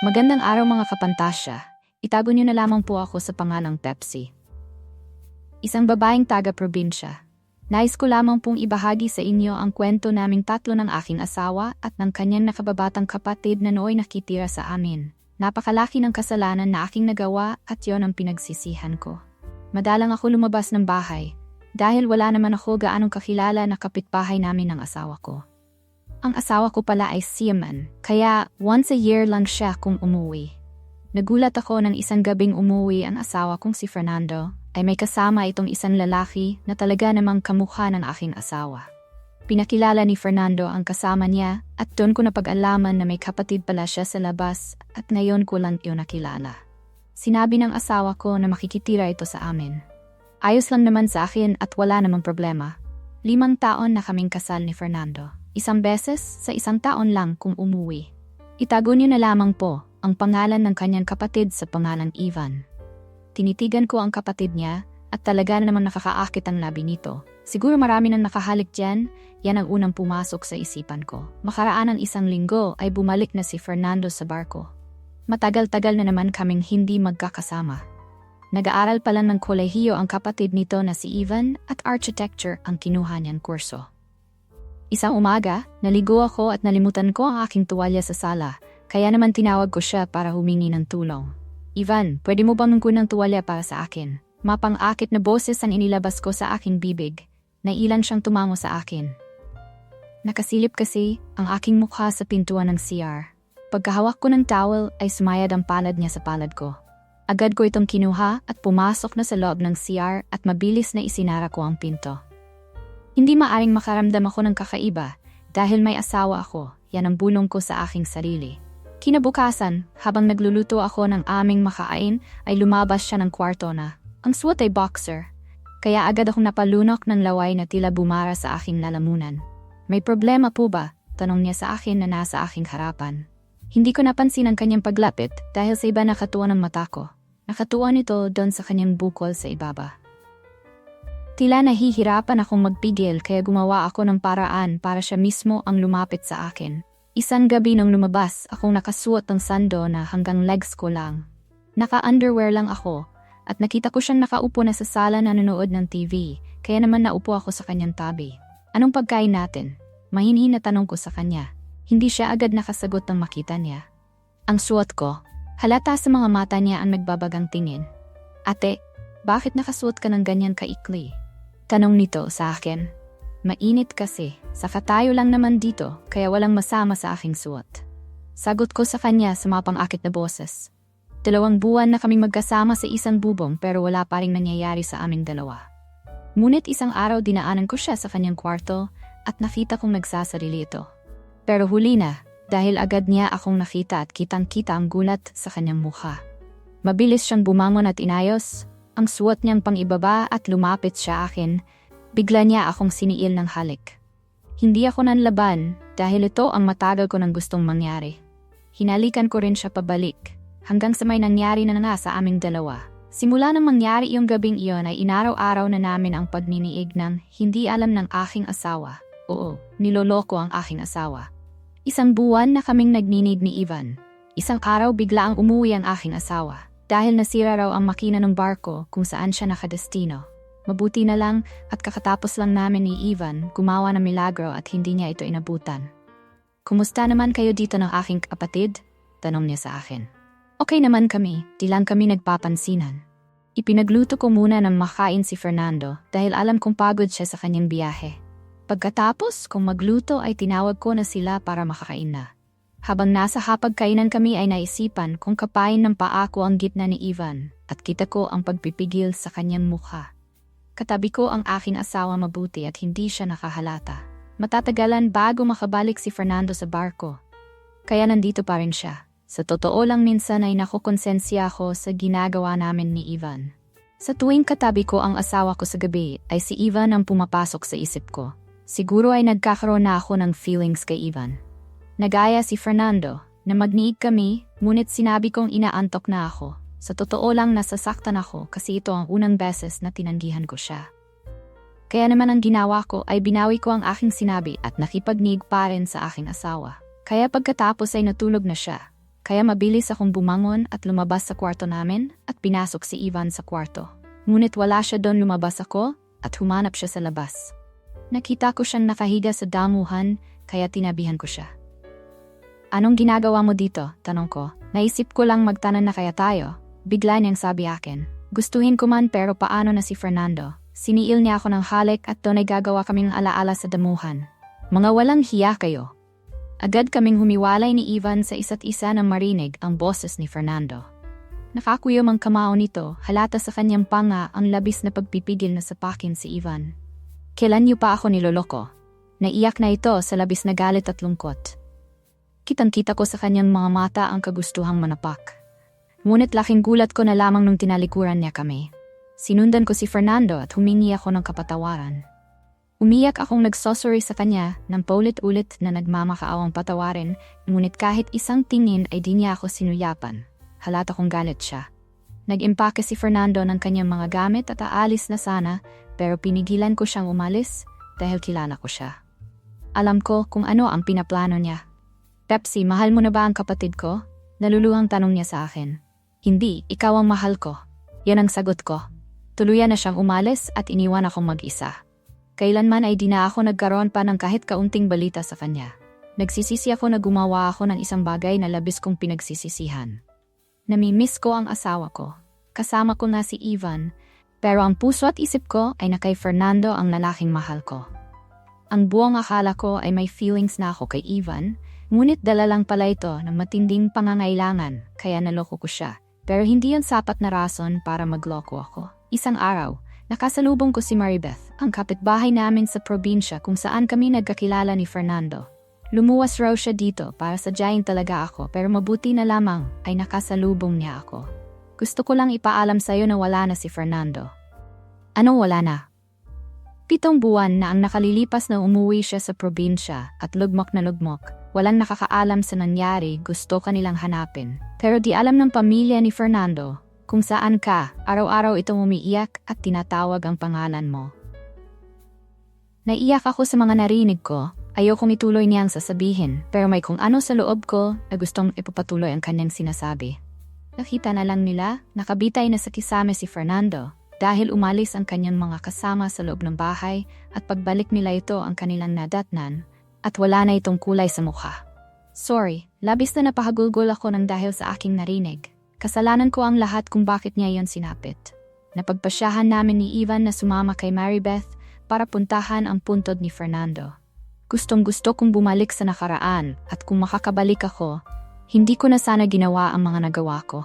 Magandang araw mga kapantasya. Itago niyo na lamang po ako sa pangalang Pepsi. Isang babaeng taga-probinsya. Nais ko lamang pong ibahagi sa inyo ang kwento naming tatlo ng aking asawa at ng kanyang nakababatang kapatid na nooy nakitira sa amin. Napakalaki ng kasalanan na aking nagawa at yon ang pinagsisihan ko. Madalang ako lumabas ng bahay dahil wala naman ako gaanong kakilala na kapitbahay namin ng asawa ko. Ang asawa ko pala ay seaman, kaya once a year lang siya kung umuwi. Nagulat ako nang isang gabing umuwi ang asawa kong si Fernando, ay may kasama itong isang lalaki na talaga namang kamukha ng aking asawa. Pinakilala ni Fernando ang kasama niya at doon ko napag-alaman na may kapatid pala siya sa labas at ngayon ko lang iyon nakilala. Sinabi ng asawa ko na makikitira ito sa amin. Ayos lang naman sa akin at wala namang problema. 5 taon na kaming kasal ni Fernando. Isang beses sa isang taon lang kung umuwi. Itago niyo na lamang po ang pangalan ng kanyang kapatid sa pangalang Ivan. Tinitigan ko ang kapatid niya at talaga namang nakakaakit ang labi nito. Siguro marami nang nakahalik dyan, yan ang unang pumasok sa isipan ko. Makaraan ng 1 linggo ay bumalik na si Fernando sa barko. Matagal-tagal na naman kaming hindi magkakasama. Nag-aaral pala ng kolehiyo ang kapatid nito na si Ivan at architecture ang kinuha niyang kurso. Isang umaga, naligo ako at nalimutan ko ang aking tuwalya sa sala, kaya naman tinawag ko siya para humingi ng tulong. Ivan, pwede mo bang ng tuwalya para sa akin? Mapang-akit na boses ang inilabas ko sa aking bibig. Nailan siyang tumango sa akin. Nakasilip kasi ang aking mukha sa pintuan ng CR. Pagkahawak ko ng towel ay sumayad ang palad niya sa palad ko. Agad ko itong kinuha at pumasok na sa loob ng CR at mabilis na isinara ko ang pinto. Hindi maaring makaramdam ako ng kakaiba dahil may asawa ako, yan ang bulong ko sa aking sarili. Kinabukasan, habang nagluluto ako ng aming makain, ay lumabas siya ng kwarto na. Ang suot ay boxer, kaya agad akong napalunok ng laway na tila bumara sa aking lalamunan. May problema po ba? Tanong niya sa akin na nasa aking harapan. Hindi ko napansin ang kanyang paglapit dahil sa iba nakatuwa ng mata ko. Nakatuwa nito doon sa kanyang bukol sa ibaba. Tila nahihirapan akong magpigil kaya gumawa ako ng paraan para siya mismo ang lumapit sa akin. Isang gabi nung lumabas, akong nakasuot ng sando na hanggang legs ko lang. Naka-underwear lang ako at nakita ko siyang nakaupo na sa sala na nanonood ng TV, kaya naman naupo ako sa kanyang tabi. Anong pagkain natin? Mahinhin na tanong ko sa kanya. Hindi siya agad nakasagot nang makita niya. Ang suot ko, halata sa mga mata niya ang nagbabagang tingin. Ate, bakit nakasuot ka ng ganyan kaikli? Tanong nito sa akin. Mainit kasi, saka tayo lang naman dito, kaya walang masama sa aking suot. Sagot ko sa kanya sa mapang-akit na boses. 2 buwan na kaming magkasama sa isang bubong pero wala pa ring nangyayari sa aming dalawa. Ngunit isang araw dinaanan ko siya sa kanyang kwarto at nakita kong nagsasarili ito. Pero huli na, dahil agad niya akong nakita at kitang-kita ang gulat sa kanyang mukha. Mabilis siyang bumangon at inayos ang suot niyang pang-ibaba at lumapit siya akin. Bigla niya akong siniil ng halik. Hindi ako nanlaban dahil ito ang matagal ko nang gustong mangyari. Hinalikan ko rin siya pabalik hanggang sa may nangyari na nga sa aming dalawa. Simula nang mangyari iyong gabing iyon ay inaraw-araw na namin ang pagniniig ng hindi alam ng aking asawa. Oo, niloloko ang aking asawa. 1 buwan na kaming nagninig ni Ivan. Isang araw bigla ang umuwi ang aking asawa. Dahil nasira raw ang makina ng barko kung saan siya nakadestino. Mabuti na lang at kakatapos lang namin ni Ivan gumawa ng milagro at hindi niya ito inabutan. Kumusta naman kayo dito ng aking kapatid? Tanong niya sa akin. Okay naman kami, di lang kami nagpapansinan. Ipinagluto ko muna ng makain si Fernando dahil alam kong pagod siya sa kanyang biyahe. Pagkatapos kung magluto ay tinawag ko na sila para makakain na. Habang nasa hapagkainan kami ay naisipan kung kapain ng paa ko ang gitna ni Ivan at kita ko ang pagpipigil sa kanyang mukha. Katabi ko ang aking asawa mabuti at hindi siya nakahalata. Matatagalan bago makabalik si Fernando sa barko. Kaya nandito pa rin siya. Sa totoo lang minsan ay nakukonsensya ako sa ginagawa namin ni Ivan. Sa tuwing katabi ko ang asawa ko sa gabi ay si Ivan ang pumapasok sa isip ko. Siguro ay nagkakaroon na ako ng feelings kay Ivan. Nagaya si Fernando na magniig kami, ngunit sinabi kong inaantok na ako. Sa totoo lang nasasaktan ako kasi ito ang unang beses na tinanggihan ko siya. Kaya naman ang ginawa ko ay binawi ko ang aking sinabi at nakipagniig pa rin sa aking asawa. Kaya pagkatapos ay natulog na siya. kaya mabilis akong bumangon at lumabas sa kwarto namin at pinasok si Ivan sa kwarto. Ngunit wala siya doon. Lumabas ako at humanap siya sa labas. Nakita ko siyang nakahiga sa damuhan, kaya tinabihan ko siya. "Anong ginagawa mo dito?" tanong ko. Naisip ko lang magtanan na kaya tayo. Bigla niyang sabi akin. Gustuhin ko man, pero paano na si Fernando? Siniil niya ako ng halik at doon ay gagawa kaming alaala sa damuhan. Mga walang hiya kayo. Agad kaming humiwalay ni Ivan sa isa't isa nang marinig ang boses ni Fernando. Nakakuyom ang kamao nito, halata sa kanyang panga ang labis na pagpipigil na sapakin si Ivan. "Kailan niyo pa ako niloloko?" Naiyak na ito sa labis na galit at lungkot. Kitang-kita ko sa kanyang mga mata ang kagustuhang manapak. Ngunit laking gulat ko na lamang nung tinalikuran niya kami. Sinundan ko si Fernando at humingi ako ng kapatawaran. Umiyak akong nagsosorry sa kanya ng paulit-ulit na nagmamakaawang patawarin, ngunit kahit isang tingin ay di niya ako sinuyapan. Halata kong galit siya. Nag-impake si Fernando ng kanyang mga gamit at aalis na sana, pero pinigilan ko siyang umalis dahil kilala ko siya. Alam ko kung ano ang pinaplano niya. "Pepsi, mahal mo na ba ang kapatid ko?" Naluluhang tanong niya sa akin. "Hindi, ikaw ang mahal ko." Yan ang sagot ko. Tuluyan na siyang umalis at iniwan akong mag-isa. Kailanman ay di na ako nagkaroon pa ng kahit kaunting balita sa kanya. Nagsisisi ako na gumawa ako ng isang bagay na labis kong pinagsisisihan. Namimiss ko ang asawa ko. Kasama ko nga si Ivan, pero ang puso at isip ko ay na kay Fernando, ang lalaking mahal ko. Ang buong akala ko ay may feelings na ako kay Ivan, ngunit dala lang pala ito ng matinding pangangailangan, kaya naloko ko siya. Pero hindi yon sapat na rason para magloko ako. Isang araw, nakasalubong ko si Maribeth, ang kapitbahay namin sa probinsya kung saan kami nagkakilala ni Fernando. Lumuwas raw siya dito para sadyain talaga ako, pero mabuti na lamang ay nakasalubong niya ako. Gusto ko lang ipaalam sa'yo na wala na si Fernando. Anong wala na? 7 buwan na ang nakalilipas na umuwi siya sa probinsya at lugmok na lugmok. Walang nakakaalam sa nangyari, gusto kanilang hanapin. Pero di alam ng pamilya ni Fernando kung saan ka. Araw-araw itong umiiyak at tinatawag ang pangalan mo. Naiyak ako sa mga narinig ko. Ayokong ituloy niyang sasabihin, pero may kung ano sa loob ko na gustong ipapatuloy ang kanyang sinasabi. Nakita na lang nila, nakabitay na sa kisame si Fernando dahil umalis ang kanyang mga kasama sa loob ng bahay at pagbalik nila ito ang kanilang nadatnan at wala na itong kulay sa mukha. Sorry, labis na napahagulgol ako ng dahil sa aking narinig. Kasalanan ko ang lahat kung bakit niya yon sinapit. Napagpasyahan namin ni Ivan na sumama kay Maribeth para puntahan ang puntod ni Fernando. Gustong-gusto kong bumalik sa nakaraan at kung makakabalik ako, hindi ko na sana ginawa ang mga nagawa ko.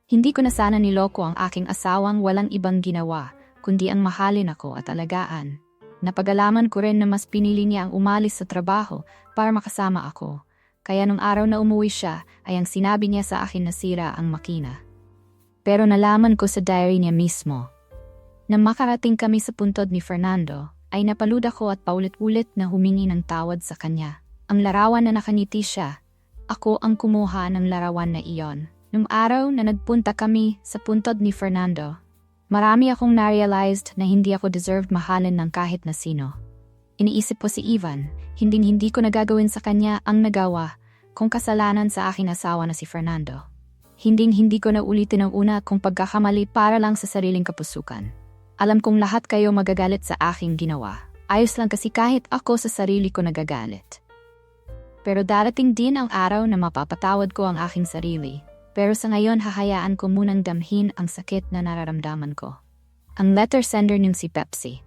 Hindi ko na sana niloko ang aking asawang walang ibang ginawa, kundi ang mahalin ako at alagaan. Napagalaman ko rin na mas pinili niya ang umalis sa trabaho para makasama ako. Kaya nung araw na umuwi siya, ay ang sinabi niya sa akin na sira ang makina. Pero nalaman ko sa diary niya mismo. Nang makarating kami sa puntod ni Fernando, ay napaluda ko at paulit-ulit na humingi ng tawad sa kanya. Ang larawan na nakangiti siya, ako ang kumuha ng larawan na iyon. Nung araw na nagpunta kami sa puntod ni Fernando, marami akong na-realized na hindi ako deserved mahalin ng kahit na sino. Iniisip ko si Ivan, hindi ko nagagawin sa kanya ang nagawa kung kasalanan sa aking asawa na si Fernando. Hindi ko na ulitin ang una kong pagkakamali para lang sa sariling kapusukan. Alam kong lahat kayo magagalit sa aking ginawa. Ayos lang kasi kahit ako sa sarili ko nagagalit. Pero darating din ang araw na mapapatawad ko ang aking sarili. Pero sa ngayon hahayaan ko munang damhin ang sakit na nararamdaman ko. Ang letter sender niyong si Pepsi.